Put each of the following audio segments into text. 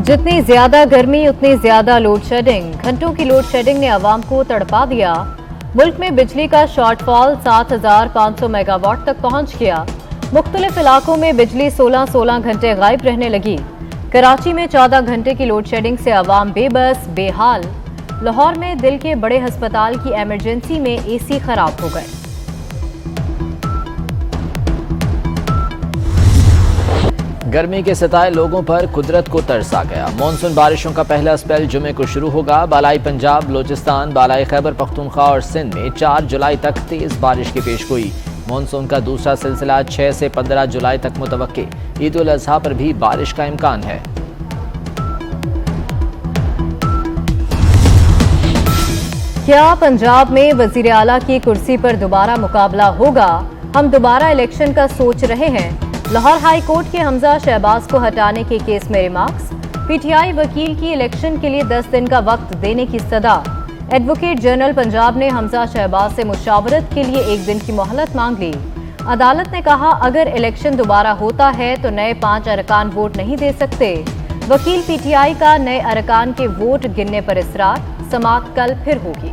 जितनी ज्यादा गर्मी उतनी ज्यादा लोड शेडिंग। घंटों की लोड शेडिंग ने आवाम को तड़पा दिया। मुल्क में बिजली का शॉर्टफॉल 7,500 मेगावाट तक पहुंच गया। मुख्तलिफ इलाकों में बिजली 16-16 घंटे गायब रहने लगी। कराची में 14 घंटे की लोड शेडिंग से आवाम बेबस बेहाल। लाहौर में दिल के बड़े अस्पताल की इमरजेंसी में एसी खराब हो गए। गर्मी के सताए लोगों पर कुदरत को तरस आ गया। मानसून बारिशों का पहला स्पेल जुमे को शुरू होगा। बालाई पंजाब, बलोचिस्तान, बालाई खैबर पख्तूनख्वा और सिंध में 4 जुलाई तक तेज बारिश की पेशगोई। मानसून का दूसरा सिलसिला 6 से 15 जुलाई तक मुतवक्के। ईद उल अजहा पर भी बारिश का इम्कान है। क्या पंजाब में वजीर आला की कुर्सी पर दोबारा मुकाबला होगा? हम दोबारा इलेक्शन का सोच रहे हैं। लाहौर हाई कोर्ट के हमजा शहबाज को हटाने के केस में रिमार्क्स। पीटीआई वकील की इलेक्शन के लिए 10 दिन का वक्त देने की सदा। एडवोकेट जनरल पंजाब ने हमजा शहबाज से मुशावरत के लिए 1 दिन की मोहलत मांग ली। अदालत ने कहा अगर इलेक्शन दोबारा होता है तो नए 5 अरकान वोट नहीं दे सकते। वकील पीटीआई का नए अरकान के वोट गिनने पर इसरार। समाअत कल फिर होगी।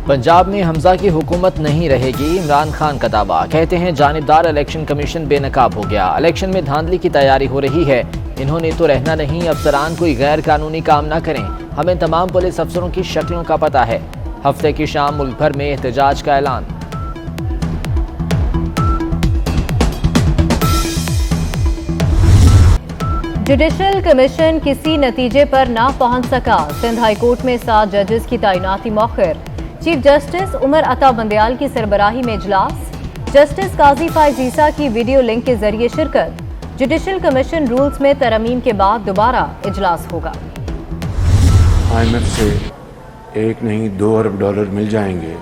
पंजाब में हमजा की हुकूमत नहीं रहेगी। इमरान खान का दावा। कहते हैं जानिबदार इलेक्शन कमीशन बेनकाब हो गया। इलेक्शन में धांधली की तैयारी हो रही है। इन्होंने तो रहना नहीं। अफसरान कोई गैर कानूनी काम ना करें। हमें तमाम पुलिस अफसरों की शक्लों का पता है। हफ्ते की शाम मुल्क भर में एहतजाज का ऐलान। जुडिशल कमीशन किसी नतीजे पर ना पहुंच सका। सिंध हाई कोर्ट में 7 जजेस की तैनाती मौखर। चीफ जस्टिस उमर अता बंदयाल की सरबराही में इजलास। जस्टिस काजी फाइज ईसा की वीडियो लिंक के जरिए शिरकत। जुडिशल कमीशन रूल्स में तरमीम के बाद दोबारा इजलास होगा। IMF से 1 नहीं 2 अरब डॉलर मिल जाएंगे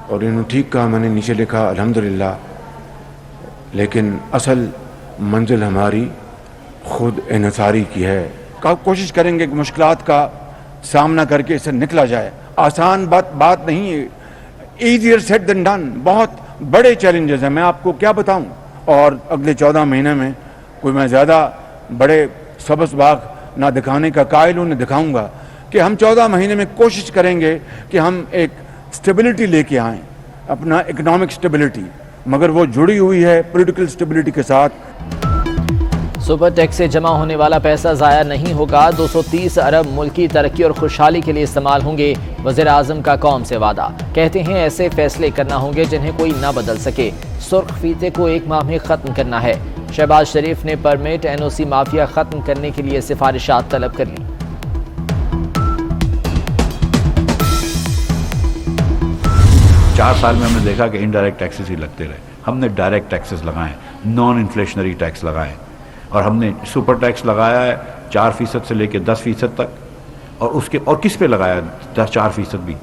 और इन्होंने ठीक कहा। मैंने नीचे लिखा अल्हम्दुलिल्लाह, लेकिन असल मंजिल हमारी खुद इन्हिसारी की है। कोशिश करेंगे कि मुश्किलात का सामना करके इससे निकला जाए। आसान बात नहीं है। Easier said than done. बहुत बड़े चैलेंजेस हैं, मैं आपको क्या बताऊं। और अगले 14 महीने में कोई मैं ज़्यादा बड़े सबस बाग ना दिखाने का कायल हूं, न दिखाऊंगा कि हम 14 महीने में कोशिश करेंगे कि हम एक स्टेबिलिटी लेके आएँ, अपना इकोनॉमिक स्टेबिलिटी, मगर वो जुड़ी हुई है पॉलिटिकल स्टेबिलिटी के साथ। सुपर टैक्स से जमा होने वाला पैसा ज़ाया नहीं होगा। 230 अरब मुल्की तरक्की और खुशहाली के लिए इस्तेमाल होंगे। वज़ीर आज़म का कौम से वादा। कहते हैं ऐसे फैसले करना होंगे जिन्हें कोई ना बदल सके। सुर्ख फीते को 1 माह में ख़त्म करना है। शहबाज शरीफ ने परमिट NOC माफिया ख़त्म करने के लिए सिफारिशात तलब कर ली। चार साल में हमने देखा कि इनडायरेक्ट टैक्सेस ही लगते रहे। हमने डायरेक्ट टैक्सेस लगाए, नॉन इन्फ्लेशनरी टैक्स लगाए, और हमने सुपर टैक्स लगाया है 4% से लेकर 10% तक। और किस पे लगाया 4% भी?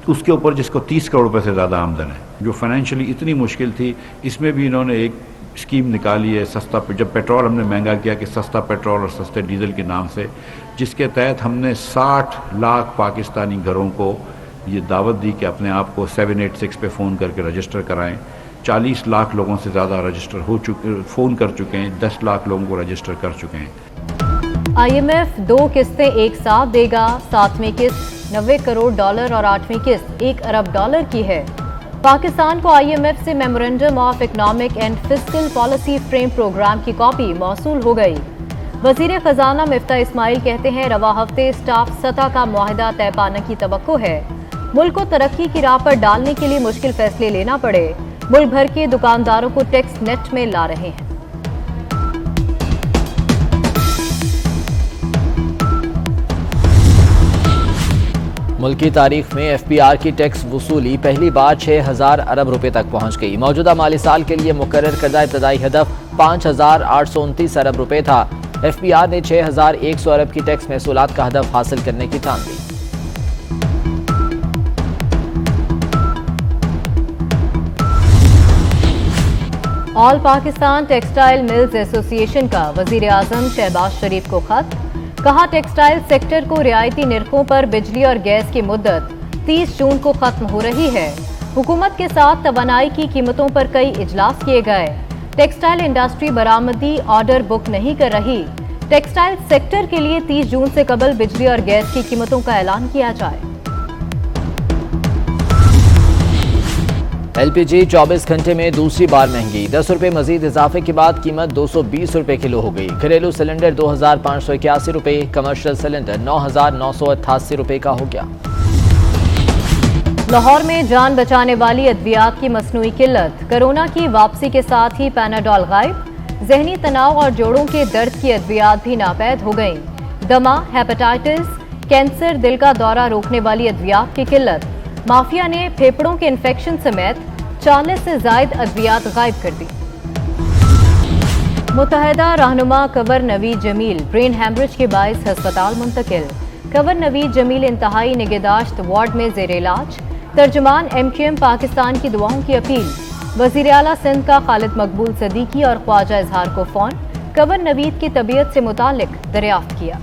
उसके ऊपर जिसको 30 करोड़ रुपए से ज़्यादा आमदन है, जो फाइनेंशियली इतनी मुश्किल थी। इसमें भी इन्होंने एक स्कीम निकाली है सस्ता, जब पेट्रोल हमने महंगा किया कि सस्ता पेट्रोल और सस्ते डीजल के नाम से, जिसके तहत हमने 60 लाख पाकिस्तानी घरों को ये दावत दी कि अपने आप को 786 पे फ़ोन करके रजिस्टर कराएं। 40 लाख लोगों से ज़्यादा रजिस्टर हो चुके, फ़ोन कर चुके हैं। 10 लाख लोगों को रजिस्टर कर चुके हैं। IMF 2 किस्तें एक साथ देगा। 7वीं किस्त $90 करोड़ और 8वीं किस्त $1 अरब की है। पाकिस्तान को IMF से memorandum of economic and fiscal policy frame programme की कॉपी मौसूल हो गई। वजीर खजाना मिफ्ता इस्माइल कहते हैं रवा हफ्ते स्टाफ सतह का मुआहदा तय पाने की तवक्को है। मुल्क को तरक्की की राह पर डालने के लिए मुश्किल फैसले लेना पड़े। मुल्क भर के दुकानदारों को टैक्स नेट में ला रहे हैं। मुल्क की तारीख में FPR की टैक्स वसूली पहली बार 6,000 अरब रुपए तक पहुंच गई। मौजूदा माली साल के लिए मुकर्रर करदा इब्तदाई हदफ 5,829 अरब रुपए था। FPR ने 6,100 अरब की टैक्स महसूलात का हदफ हासिल करने की ठान ली। All Pakistan textile mills association का वजीर आजम शहबाज शरीफ को खत। कहा टेक्सटाइल सेक्टर को रियायती निर्खों पर बिजली और गैस की मुद्दत 30 जून को खत्म हो रही है। हुकूमत के साथ तवानाई की कीमतों पर कई इजलास किए गए। टेक्सटाइल इंडस्ट्री बरामदी ऑर्डर बुक नहीं कर रही। टेक्सटाइल सेक्टर के लिए 30 जून से कबल बिजली और गैस की कीमतों का ऐलान किया जाए। एलपीजी 24 घंटे में दूसरी बार महंगी, 10 रुपए मजीद इजाफे के बाद कीमत 220 रुपए किलो हो गई। घरेलू सिलेंडर 2581 रुपए, कमर्शियल सिलेंडर 9988 रुपए का हो गया। लाहौर में जान बचाने वाली अद्वियात की मसनूई किल्लत, कोरोना की वापसी के साथ ही पैनाडोल गायब। जहनी तनाव और जोड़ों के दर्द की अद्वियात भी नापैद हो गईं। दमा, हेपेटाइटिस, कैंसर, दिल का दौरा रोकने वाली अद्वियात की किल्लत। माफिया ने फेफड़ों के इन्फेक्शन समेत 40 से ज्यादा अद्वियात गायब कर दी। मुत्तहदा रहनुमा कंवर नवीद जमील ब्रेन हैमरेज के बायस अस्पताल मुंतकिल। कंवर नवीद जमील इंतहाई निगहदाश्त वार्ड में जेर इलाज। तर्जुमान MQM पाकिस्तान की दुआओं की अपील। वजीर आला सिंध का खालिद मकबूल सदीकी और ख्वाजा इजहार को फोन। कंवर नवीद की तबीयत से मुतालिक दरियाफ्त किया।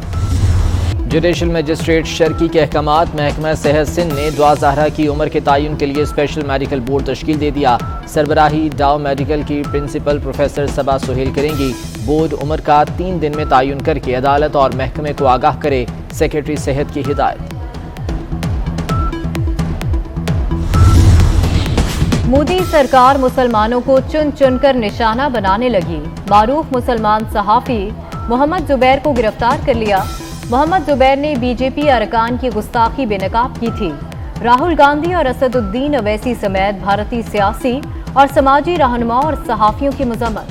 जुडिशल मजिस्ट्रेट शर्की के अहकामात, महकमा सेहत सिंध ने दुआ ज़हरा की उम्र के तयन के लिए स्पेशल मेडिकल बोर्ड तश्कील दे दिया। सरबराही डाव मेडिकल की प्रिंसिपल प्रोफेसर सबा सुहेल करेंगी। बोर्ड उम्र का 3 दिन में तयन करके अदालत और महकमे को आगाह करे, सेक्रेटरी सेहत की हिदायत। मोदी सरकार मुसलमानों को चुन चुनकर निशाना बनाने लगी। मारूफ मुसलमान सहाफ़ी मोहम्मद जुबैर को गिरफ्तार कर लिया। मोहम्मद जुबैर ने बीजेपी अरकान की गुस्ताखी बेनकाब की थी। राहुल गांधी और असदुद्दीन अवैसी समेत भारतीय सियासी और समाजी रहनुमा और सहाफ़ियों की मजम्मत।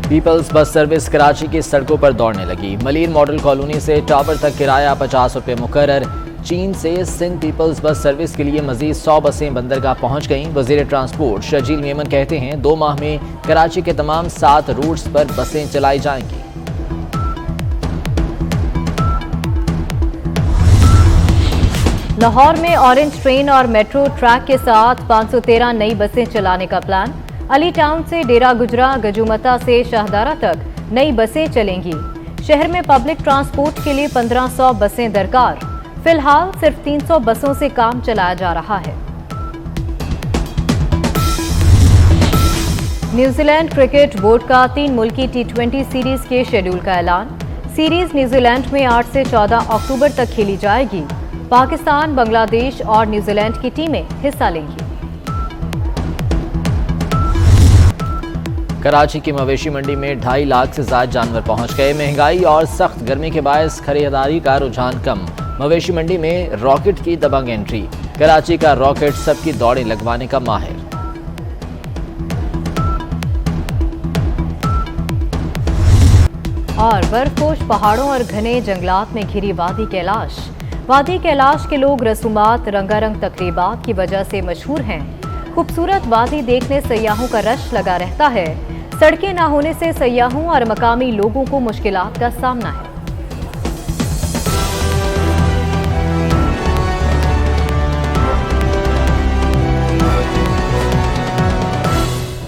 पीपल्स बस सर्विस कराची की सड़कों पर दौड़ने लगी। मलीर मॉडल कॉलोनी से टावर तक किराया 50 रुपये मुकर्रर। चीन से सिंध पीपल्स बस सर्विस के लिए मजीद 100 बसें बंदरगाह पहुंच गईं। वजीर ट्रांसपोर्ट शर्जील मेमन कहते हैं 2 माह में कराची के तमाम 7 रूट्स पर बसें चलाई जाएंगी। लाहौर में ऑरेंज ट्रेन और मेट्रो ट्रैक के साथ 513 नई बसें चलाने का प्लान। अली टाउन से डेरा गुजरा, गजूमता से शाहदारा तक नई बसें चलेंगी। शहर में पब्लिक ट्रांसपोर्ट के लिए 1500 बसें दरकार। फिलहाल सिर्फ 300 बसों से काम चलाया जा रहा है। न्यूजीलैंड क्रिकेट बोर्ड का 3 मुल्की T20 सीरीज के शेड्यूल का ऐलान। सीरीज न्यूजीलैंड में 8 से 14 अक्टूबर तक खेली जाएगी। पाकिस्तान, बांग्लादेश और न्यूजीलैंड की टीमें हिस्सा लेंगी। कराची की मवेशी मंडी में 2.5 लाख से ज्यादा जानवर पहुंच गए। महंगाई और सख्त गर्मी के बायस खरीदारी का रुझान कम। मवेशी मंडी में रॉकेट की दबंग एंट्री। कराची का रॉकेट सबकी दौड़ें लगवाने का माहिर। और बर्फपोश पहाड़ों और घने जंगलात में घिरी वादी कैलाश। वादी कैलाश के लोग रसूमात, रंगारंग तकरीबात की वजह से मशहूर हैं। खूबसूरत वादी देखने सयाहों का रश लगा रहता है। सड़कें ना होने से सयाहों और मकामी लोगों को मुश्किलात का सामना है।